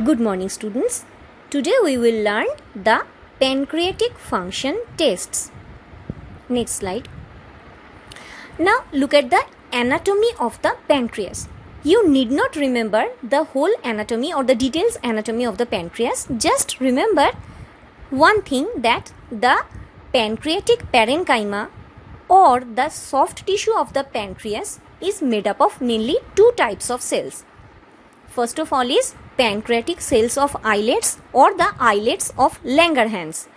Good morning, students. Today we will learn the pancreatic function tests. Next slide. Now look at the anatomy of the pancreas. You need not remember the whole anatomy or the details anatomy of the pancreas. Just remember one thing, that the pancreatic parenchyma or the soft tissue of the pancreas is made up of mainly two types of cells. First of all is pancreatic cells of islets or the islets of Langerhans,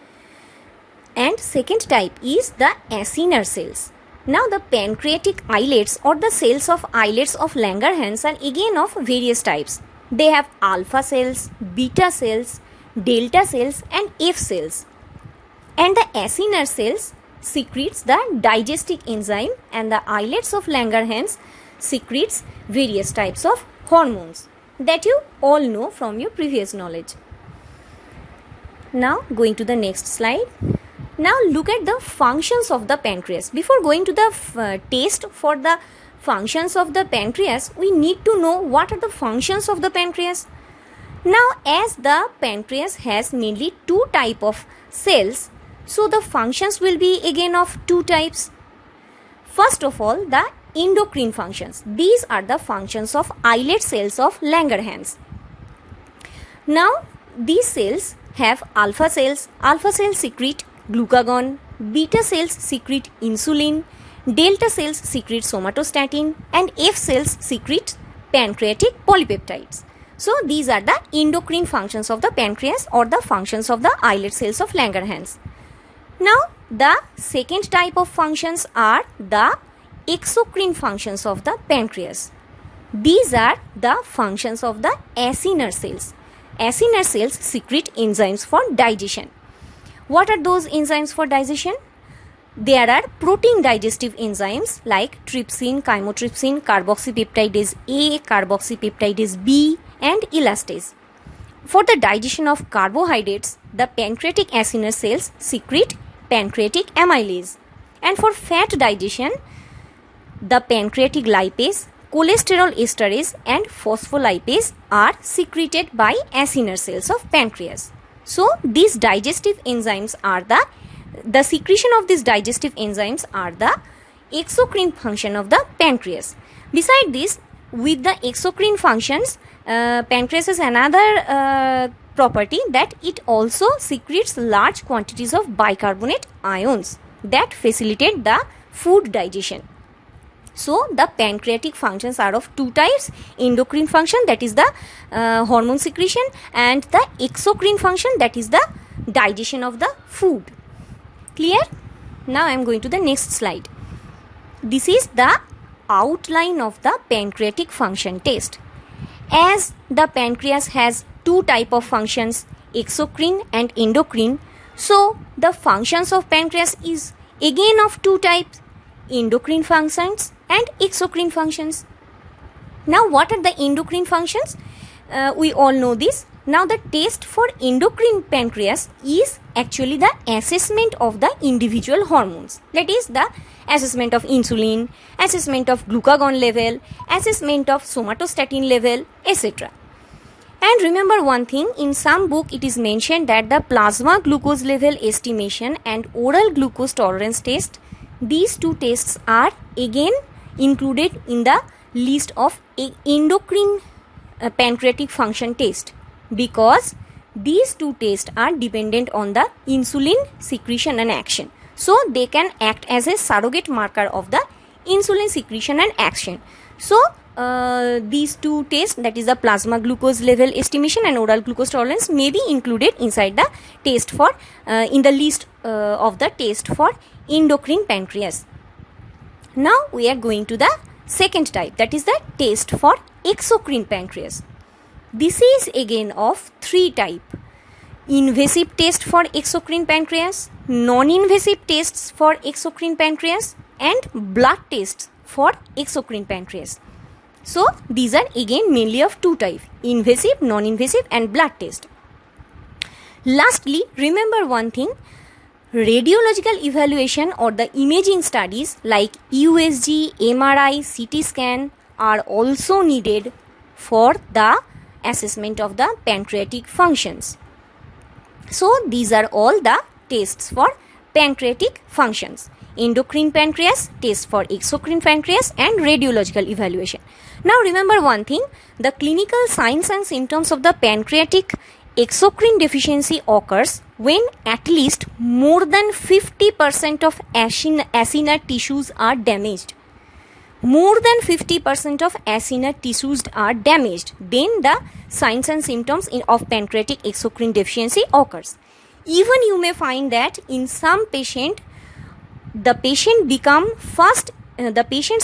and second type is the acinar cells. Now the pancreatic islets or the cells of islets of Langerhans are again of various types. They have alpha cells, beta cells, delta cells and F cells. And the acinar cells secretes the digestive enzyme, and the islets of Langerhans secretes various types of hormones that you all know from your previous knowledge. Now going to the next slide. Now look at the functions of the pancreas. Before going to the test for the functions of the pancreas, we need to know what are the functions of the pancreas. Now as the pancreas has mainly two type of cells, so the functions will be again of two types. First of all, the endocrine functions. These are the functions of islet cells of Langerhans. Now these cells have alpha cells. Alpha cells secrete glucagon, beta cells secrete insulin, delta cells secrete somatostatin, and F cells secrete pancreatic polypeptides. So these are the endocrine functions of the pancreas or the functions of the islet cells of Langerhans. Now the second type of functions are the exocrine functions of the pancreas. These are the functions of the acinar cells. Acinar cells secrete enzymes for digestion. What are those enzymes for digestion? There are protein digestive enzymes like trypsin, chymotrypsin, carboxypeptidase A, carboxypeptidase B and elastase. For the digestion of carbohydrates, the pancreatic acinar cells secrete pancreatic amylase. And for fat digestion, the pancreatic lipase, cholesterol esterase and phospholipase are secreted by acinar cells of pancreas. So these digestive enzymes are the secretion of these digestive enzymes are the exocrine function of the pancreas. Beside this, with the exocrine functions, pancreas has another property, that it also secretes large quantities of bicarbonate ions that facilitate the food digestion. So the pancreatic functions are of two types: endocrine function, that is the hormone secretion, and the exocrine function, that is the digestion of the food. Clear? Now I am going to the next slide. This is the outline of the pancreatic function test. As the pancreas has two type of functions, exocrine and endocrine, so the functions of pancreas is again of two types: endocrine functions and exocrine functions. Now what are the endocrine functions? We all know this. Now the test for endocrine pancreas is actually the assessment of the individual hormones. That is the assessment of insulin, assessment of glucagon level, assessment of somatostatin level, etc. And remember one thing, in some book it is mentioned that the plasma glucose level estimation and oral glucose tolerance test, these two tests are again included in the list of endocrine pancreatic function test, because these two tests are dependent on the insulin secretion and action. So they can act as a surrogate marker of the insulin secretion and action. So these two tests, that is the plasma glucose level estimation and oral glucose tolerance, may be included inside the test for in the list of the test for endocrine pancreas. Now we are going to the second type, that is the test for exocrine pancreas. This is again of three type: invasive test for exocrine pancreas, non-invasive tests for exocrine pancreas, and blood tests for exocrine pancreas. So these are again mainly of two types: invasive, non-invasive and blood test. Lastly, remember one thing, radiological evaluation or the imaging studies like USG, MRI, CT scan are also needed for the assessment of the pancreatic functions. So these are all the tests for pancreatic functions. Endocrine pancreas, test for exocrine pancreas, and radiological evaluation. Now remember one thing, the clinical signs and symptoms of the pancreatic exocrine deficiency occurs when at least more than 50% of acinar tissues are damaged. More than 50% of acinar tissues are damaged, then the signs and symptoms of pancreatic exocrine deficiency occurs. Even you may find that in some patient, the patients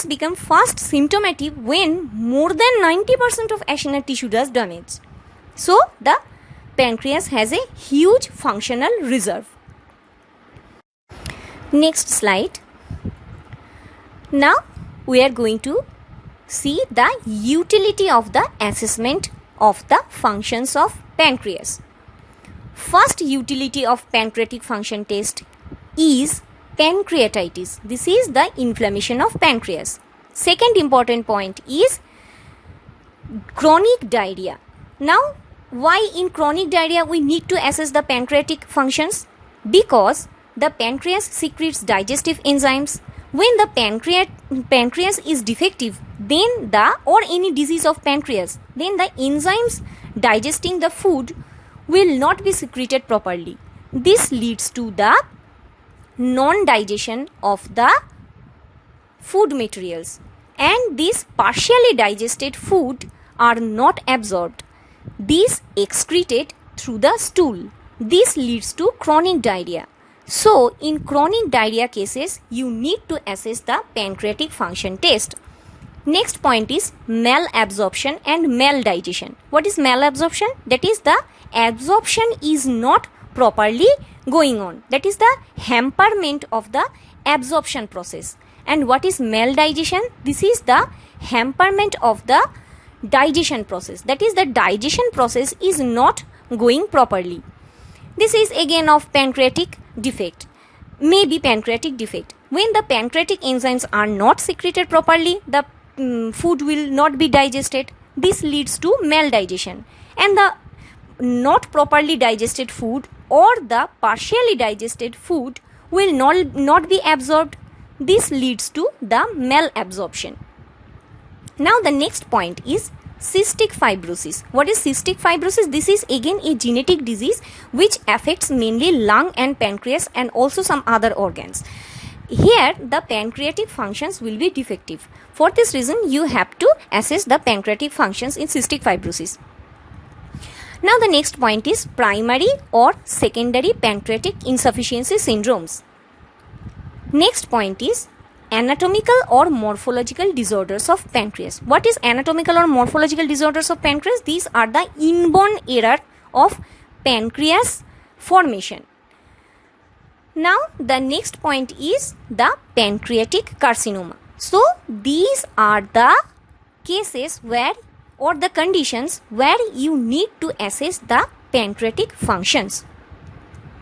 become first symptomatic when more than 90% of acinar tissue does damage. So the pancreas has a huge functional reserve. Next slide. Now we are going to see the utility of the assessment of the functions of pancreas. First utility of pancreatic function test is pancreatitis. This is the inflammation of pancreas. Second important point is chronic diarrhea. Now, why in chronic diarrhea we need to assess the pancreatic functions? Because the pancreas secretes digestive enzymes. When the pancreas is defective, then or any disease of pancreas, then the enzymes digesting the food will not be secreted properly. This leads to the non-digestion of the food materials, and these partially digested food are not absorbed. These excreted through the stool. This leads to chronic diarrhea. So in chronic diarrhea cases, you need to assess the pancreatic function test. Next point is malabsorption and maldigestion. What is malabsorption? That is the absorption is not properly going on. That is the hamperment of the absorption process. And what is maldigestion? This is the hamperment of the digestion process. That is the digestion process is not going properly. This is again of pancreatic defect. Maybe pancreatic defect. When the pancreatic enzymes are not secreted properly, the food will not be digested. This leads to maldigestion. And the not properly digested food or the partially digested food will not be absorbed. This leads to the malabsorption. Now the next point is cystic fibrosis. What is cystic fibrosis? This is again a genetic disease which affects mainly lung and pancreas and also some other organs. Here the pancreatic functions will be defective. For this reason you have to assess the pancreatic functions in cystic fibrosis. Now the next point is primary or secondary pancreatic insufficiency syndromes. Next point is anatomical or morphological disorders of pancreas. What is anatomical or morphological disorders of pancreas? These are the inborn error of pancreas formation. Now the next point is the pancreatic carcinoma. So these are the cases where or the conditions where you need to assess the pancreatic functions.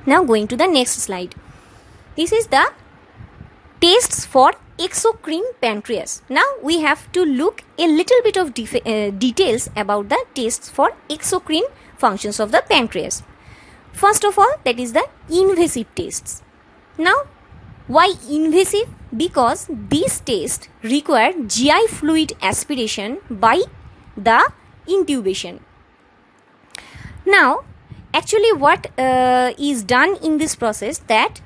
Now going to the next slide. This is the tests for exocrine pancreas. Now we have to look a little bit of details about the tests for exocrine functions of the pancreas. First of all, that is the invasive tests. Now why invasive? Because these tests require GI fluid aspiration by the intubation. Now actually what is done in this process, that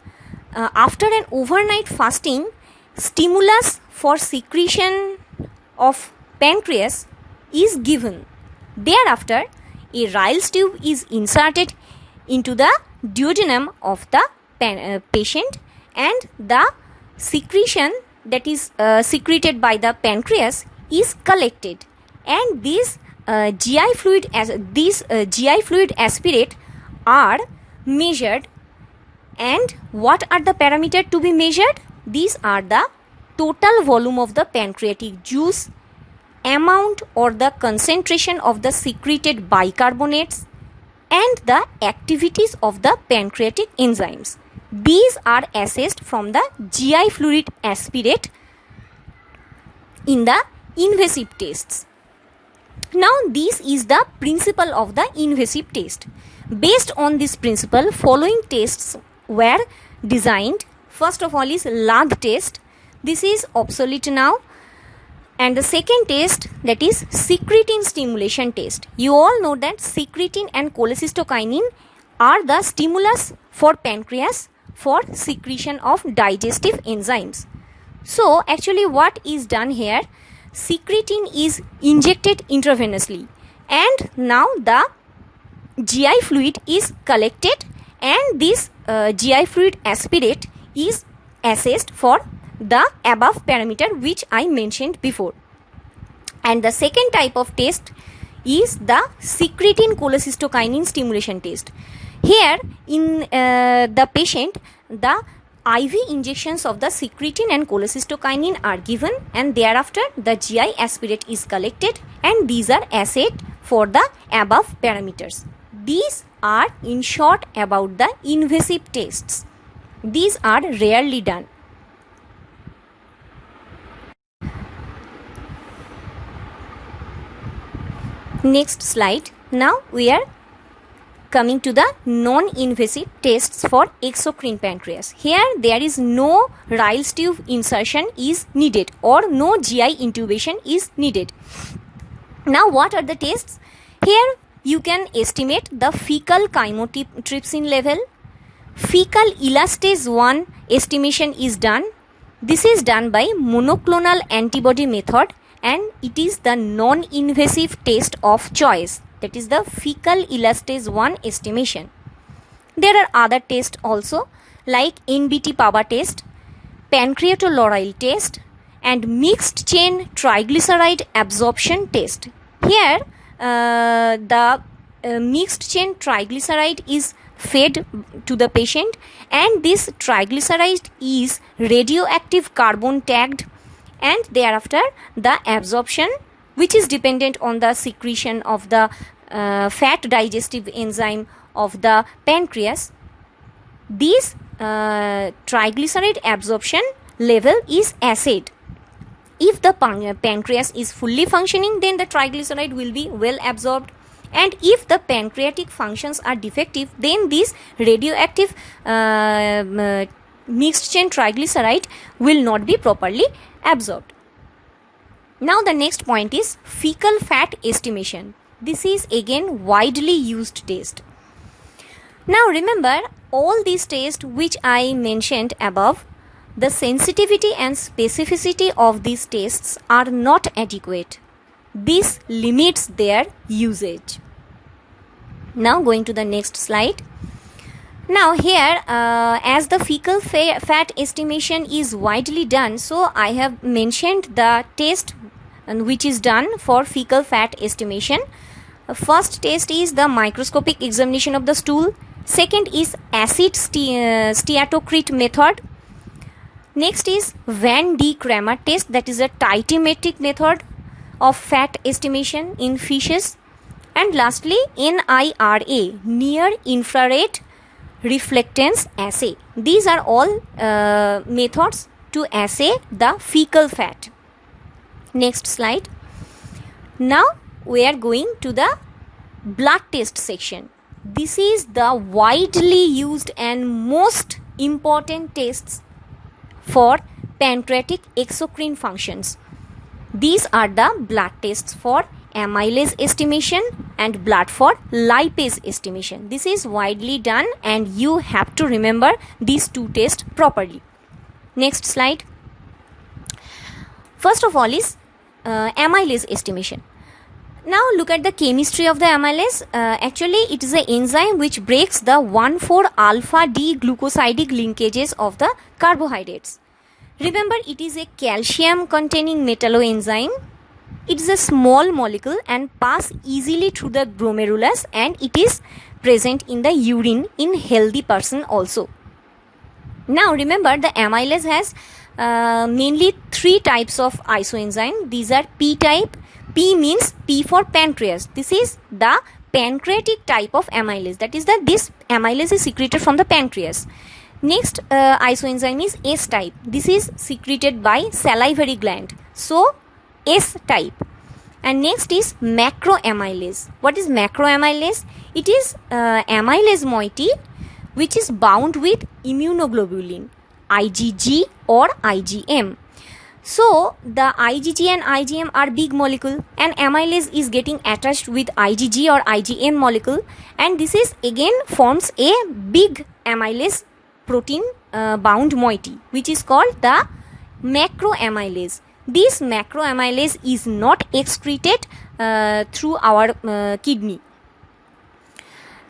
after an overnight fasting, stimulus for secretion of pancreas is given. Thereafter a Ryle's tube is inserted into the duodenum of the patient, and the secretion that is secreted by the pancreas is collected, and these GI fluid aspirate are measured. And what are the parameters to be measured? These are the total volume of the pancreatic juice, amount or the concentration of the secreted bicarbonates, and the activities of the pancreatic enzymes. These are assessed from the GI fluid aspirate in the invasive tests. Now this is the principle of the invasive test. Based on this principle, following tests were designed. First of all is Ladd test. This is obsolete now. And the second test, that is secretin stimulation test. You all know that secretin and cholecystokinin are the stimulus for pancreas for secretion of digestive enzymes. So actually what is done here, secretin is injected intravenously and now the GI fluid is collected and this GI fluid aspirate is assessed for the above parameter which I mentioned before. And the second type of test is the secretin cholecystokinin stimulation test. Here in the patient, the IV injections of the secretin and cholecystokinin are given and thereafter the GI aspirate is collected and these are assayed for the above parameters. These are in short about the invasive tests. These are rarely done. Next slide. Now we are coming to the non-invasive tests for exocrine pancreas. Here there is no Ryle's tube insertion is needed or no GI intubation is needed. Now what are the tests? Here you can estimate the fecal chymotrypsin level. Fecal elastase 1 estimation is done. This is done by monoclonal antibody method and it is the non-invasive test of choice. That is the fecal elastase 1 estimation. There are other tests also like NBT power test, pancreatolaureal test and mixed chain triglyceride absorption test. Here the mixed chain triglyceride is fed to the patient and this triglyceride is radioactive carbon tagged and thereafter the absorption which is dependent on the secretion of the fat digestive enzyme of the pancreas. This triglyceride absorption level is assayed. If the pancreas is fully functioning, then the triglyceride will be well absorbed, and if the pancreatic functions are defective, then this radioactive mixed chain triglyceride will not be properly absorbed. Now the next point is fecal fat estimation. This is again widely used test. Now remember, all these tests which I mentioned above, the sensitivity and specificity of these tests are not adequate. This limits their usage. Now going to the next slide. Now here as the fecal fat estimation is widely done, so I have mentioned the test which is done for fecal fat estimation. First test is the microscopic examination of the stool. Second is acid steatocrit method. Next is Van de Kramer test, that is a titanometric method of fat estimation in fishes. And lastly NIRA, near infrared reflectance assay. These are all methods to assay the fecal fat. Next slide. Now we are going to the blood test section. This is the widely used and most important tests for pancreatic exocrine functions. These are the blood tests for amylase estimation and blood for lipase estimation. This is widely done and you have to remember these two tests properly. Next slide. First of all is amylase estimation. Now look at the chemistry of the amylase. Actually it is an enzyme which breaks the 1,4-alpha D glucosidic linkages of the carbohydrates. Remember, it is a calcium containing metalloenzyme. It is a small molecule and pass easily through the glomerulus, and it is present in the urine in healthy person also. Now remember, the amylase has mainly three types of isoenzyme. These are P type. P means P for pancreas. This is the pancreatic type of amylase. That is that this amylase is secreted from the pancreas. Next isoenzyme is S type. This is secreted by salivary gland. So S type. And next is macroamylase. What is macroamylase? It is amylase moiety which is bound with immunoglobulin, IgG or IgM. So the IgG and IgM are big molecule, and amylase is getting attached with IgG or IgM molecule, and this is again forms a big amylase protein bound moiety which is called the macroamylase. This macroamylase is not excreted through our kidney.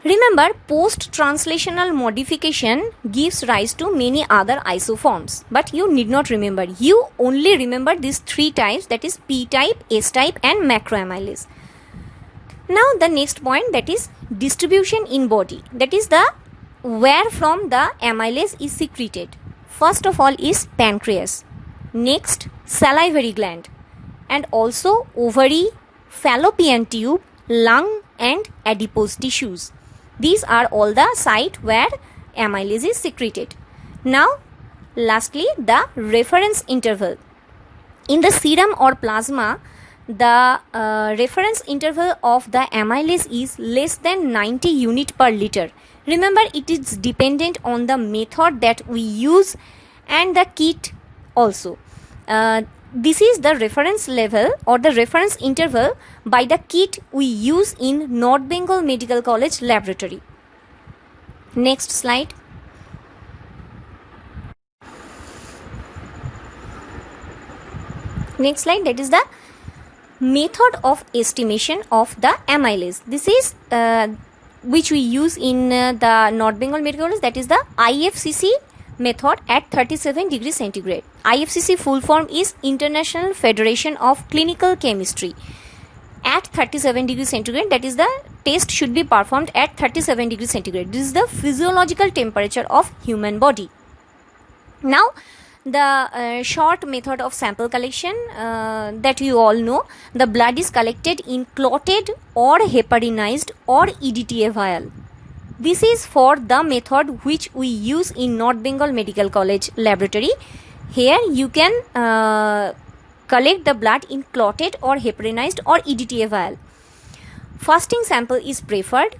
Remember, post-translational modification gives rise to many other isoforms, but you need not remember. You only remember these three types, that is P-type, S-type and macroamylase. Now the next point, that is distribution in body, that is the where from the amylase is secreted. First of all is pancreas, next salivary gland, and also ovary, fallopian tube, lung and adipose tissues. These are all the sites where amylase is secreted. Now, lastly, the reference interval. In the serum or plasma, the reference interval of the amylase is less than 90 unit per liter. Remember, it is dependent on the method that we use and the kit also. This is the reference level or the reference interval by the kit we use in North Bengal Medical College laboratory. Next slide. Next slide, that is the method of estimation of the amylase. This is which we use in the North Bengal Medical College, that is the IFCC method at 37 degrees centigrade. IFCC full form is International Federation of Clinical Chemistry. At 37 degrees centigrade, that is the test should be performed at 37 degrees centigrade. This is the physiological temperature of human body. Now the short method of sample collection that you all know, the blood is collected in clotted or heparinized or EDTA vial. This is for the method which we use in North Bengal Medical College laboratory. Here you can collect the blood in clotted or heparinized or EDTA vial. Fasting sample is preferred.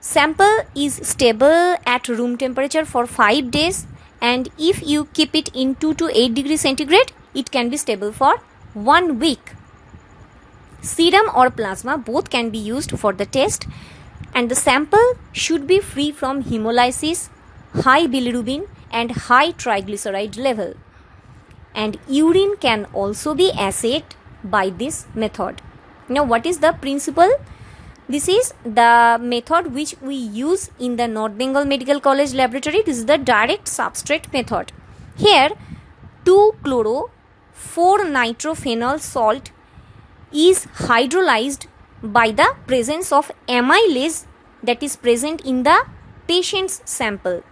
Sample is stable at room temperature for 5 days, and if you keep it in 2 to 8 degrees centigrade, it can be stable for 1 week. Serum or plasma both can be used for the test, and the sample should be free from hemolysis, high bilirubin and high triglyceride level. And urine can also be assayed by this method. Now, what is the principle? This is the method which we use in the North Bengal Medical College laboratory. This is the direct substrate method. Here 2-chloro-4-nitrophenol salt is hydrolyzed by the presence of amylase that is present in the patient's sample.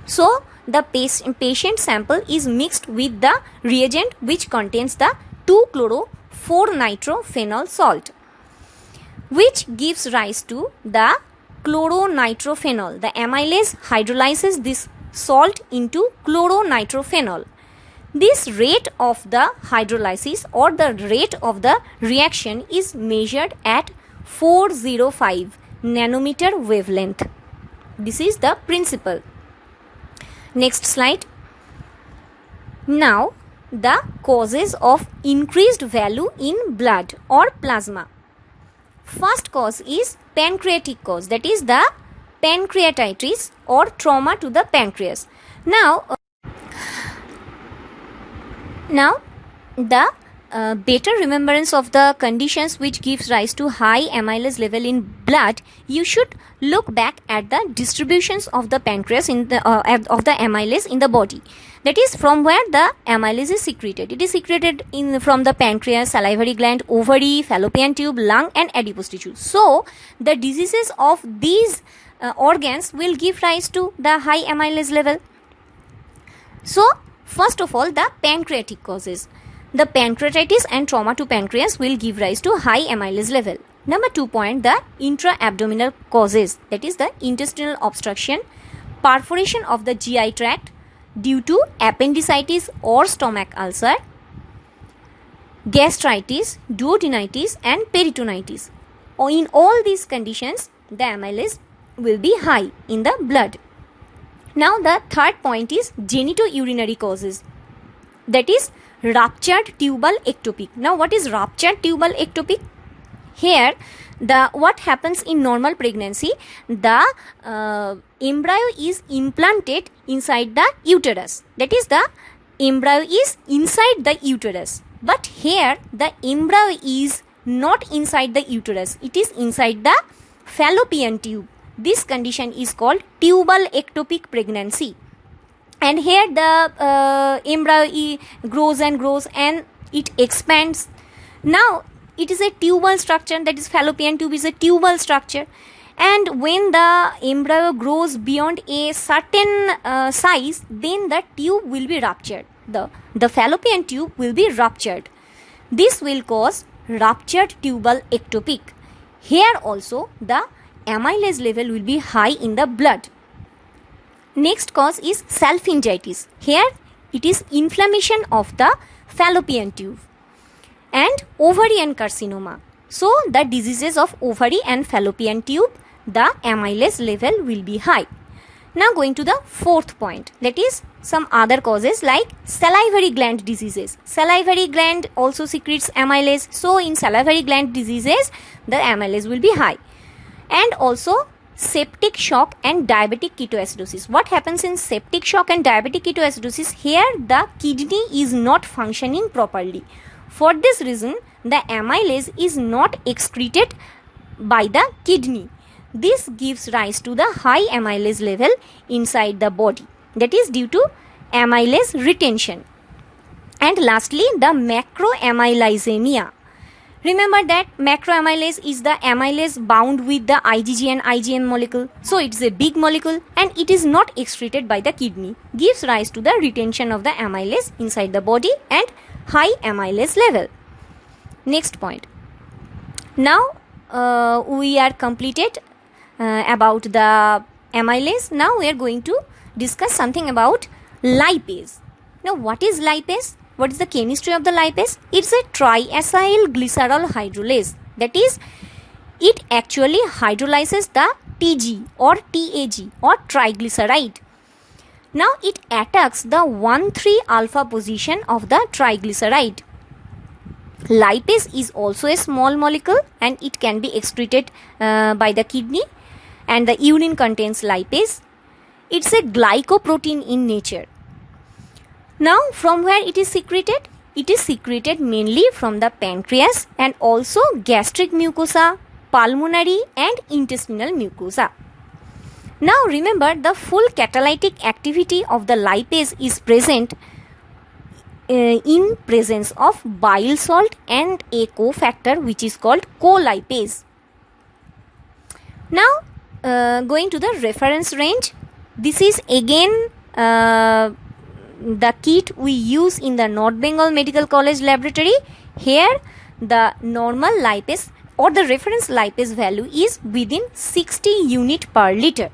So the patient sample is mixed with the reagent which contains the 2-chloro-4-nitrophenol salt, which gives rise to the chloronitrophenol. The amylase hydrolyzes this salt into chloronitrophenol. This rate of the hydrolysis or the rate of the reaction is measured at 405 nanometer wavelength. This is the principle. Next slide. Now, the causes of increased value in blood or plasma. First cause is pancreatic cause, that is the pancreatitis or trauma to the pancreas. Now the better remembrance of the conditions which gives rise to high amylase level in blood, you should look back at the distributions of the pancreas in the of the amylase in the body. That is from where the amylase is secreted. It is secreted from the pancreas, salivary gland, ovary, fallopian tube, lung and adipose tissue. So the diseases of these organs will give rise to the high amylase level. So first of all, the pancreatic causes. The pancreatitis and trauma to pancreas will give rise to high amylase level. Number 2 point, the intra-abdominal causes, that is the intestinal obstruction, perforation of the GI tract due to appendicitis or stomach ulcer, gastritis, duodenitis and peritonitis. In all these conditions, the amylase will be high in the blood. Now the third point is genitourinary causes, that is ruptured tubal ectopic. Now what is ruptured tubal ectopic? Here what happens in normal pregnancy, the embryo is implanted inside the uterus, that is the embryo is inside the uterus, but here the embryo is not inside the uterus, it is inside the fallopian tube. This condition is called tubal ectopic pregnancy, and here the embryo grows and grows and it expands. Now it is a tubal structure, that is fallopian tube is a tubal structure, and when the embryo grows beyond a certain size, then the tube will be ruptured, the fallopian tube will be ruptured. This will cause ruptured tubal ectopic. Here also the amylase level will be high in the blood. Next cause is salpingitis. Here it is inflammation of the fallopian tube. And ovarian carcinoma. So the diseases of ovary and fallopian tube, the amylase level will be high. Now going to the fourth point, that is some other causes like salivary gland diseases. Salivary gland also secretes amylase. So in salivary gland diseases, the amylase will be high. And also septic shock and diabetic ketoacidosis. What happens in septic shock and diabetic ketoacidosis? Here the kidney is not functioning properly. For this reason, the amylase is not excreted by the kidney. This gives rise to the high amylase level inside the body, that is due to amylase retention. And lastly, the macroamylasemia. Remember that macroamylase is the amylase bound with the IgG and IgM molecule. So it is a big molecule and it is not excreted by the kidney. Gives rise to the retention of the amylase inside the body and high amylase level. Next point. Now we are completed about the amylase. Now we are going to discuss something about lipase. Now what is lipase? What is the chemistry of the lipase? It's a triacyl glycerol hydrolase. That is, it actually hydrolyzes the TG or TAG or triglyceride. Now it attacks the 1,3-alpha position of the triglyceride. Lipase is also a small molecule and it can be excreted by the kidney, and the urine contains lipase. It's a glycoprotein in nature. Now from where it is secreted? It is secreted mainly from the pancreas and also gastric mucosa, pulmonary and intestinal mucosa. Now remember, the full catalytic activity of the lipase is present in presence of bile salt and a cofactor which is called colipase. Now going to the reference range. This is again the kit we use in the North Bengal Medical College laboratory. Here the normal lipase or the reference lipase value is within 60 unit per liter.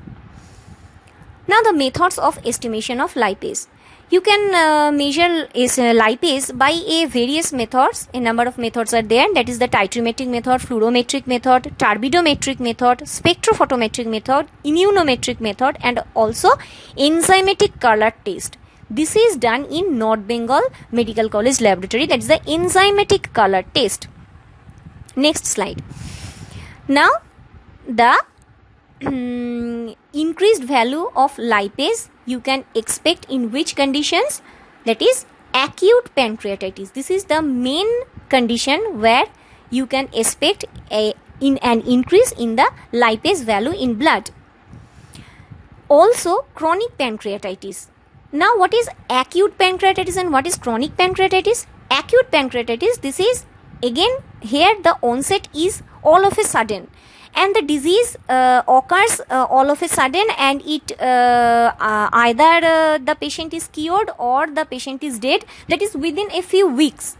Now the methods of estimation of lipase. You can measure lipase by various methods. A number of methods are there, that is the titrimetric method, fluorometric method, turbidometric method, spectrophotometric method, immunometric method and also enzymatic color test. This is done in North Bengal Medical College laboratory, that is the enzymatic color test. Next slide. Now the increased value of lipase you can expect in which conditions? That is acute pancreatitis. This is the main condition where you can expect an increase in the lipase value in blood. Also chronic pancreatitis. Now what is acute pancreatitis and what is chronic pancreatitis? Acute pancreatitis, this is again here the onset is all of a sudden and the disease occurs all of a sudden, and it either the patient is cured or the patient is dead, that is within a few weeks.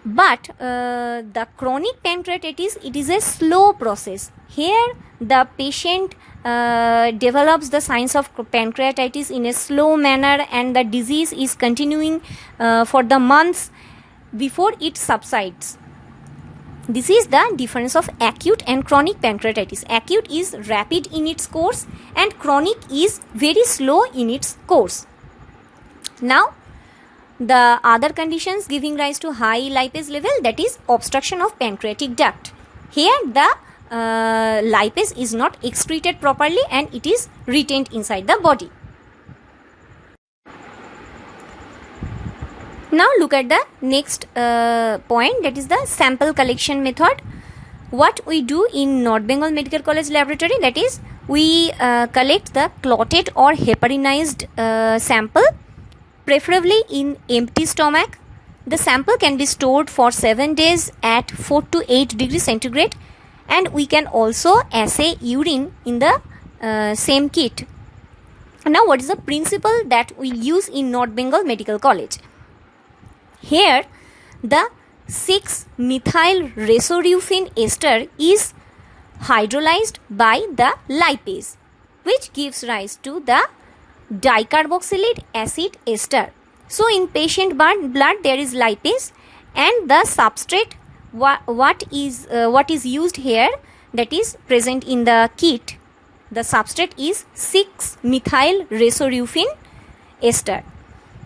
But the chronic pancreatitis, it is a slow process. Here the patient develops the signs of pancreatitis in a slow manner and the disease is continuing for the months, before it subsides. This is the difference of acute and chronic pancreatitis. Acute is rapid in its course and chronic is very slow in its course. Now, the other conditions giving rise to high lipase level, that is obstruction of pancreatic duct. Here the lipase is not excreted properly and it is retained inside the body. Now look at the next point, that is the sample collection method. What we do in North Bengal Medical College Laboratory, that is we collect the clotted or heparinized sample, preferably in empty stomach. The sample can be stored for 7 days at 4 to 8 degrees centigrade, and we can also assay urine in the same kit. Now what is the principle that we use in North Bengal Medical College? Here the 6-methyl-resoreuffin ester is hydrolyzed by the lipase, which gives rise to the dicarboxylate acid ester. So in patient blood there is lipase, and the substrate what is used here, that is present in the kit, the substrate is 6-methyl-resoreuffin ester.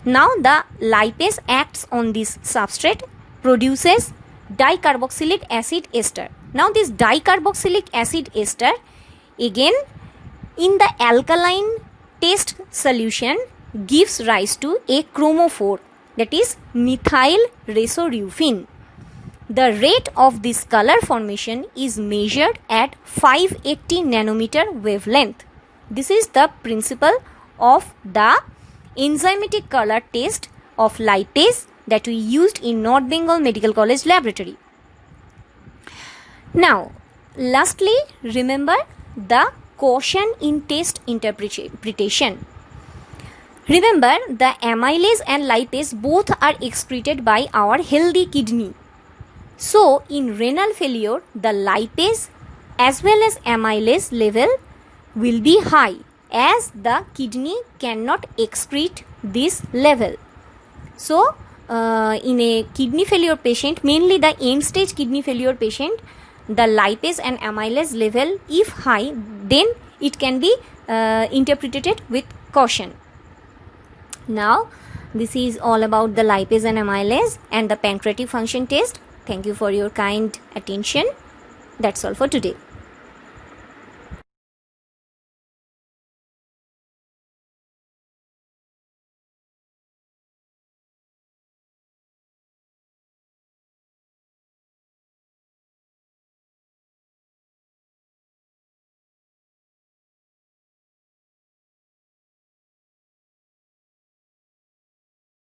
Now the lipase acts on this substrate, produces dicarboxylic acid ester. Now this dicarboxylic acid ester again in the alkaline test solution gives rise to a chromophore, that is methyl-resoreuffin. The rate of this color formation is measured at 580 nanometer wavelength. This is the principle of the enzymatic color test of lipase that we used in North Bengal Medical College Laboratory. Now, lastly, remember the caution in test interpretation. Remember, the amylase and lipase both are excreted by our healthy kidney. So, in renal failure, the lipase as well as amylase level will be high, as the kidney cannot excrete this level. So, in a kidney failure patient, mainly the end stage kidney failure patient, the lipase and amylase level if high, then it can be interpreted with caution. Now, this is all about the lipase and amylase and the pancreatic function test. Thank you for your kind attention. That's all for today.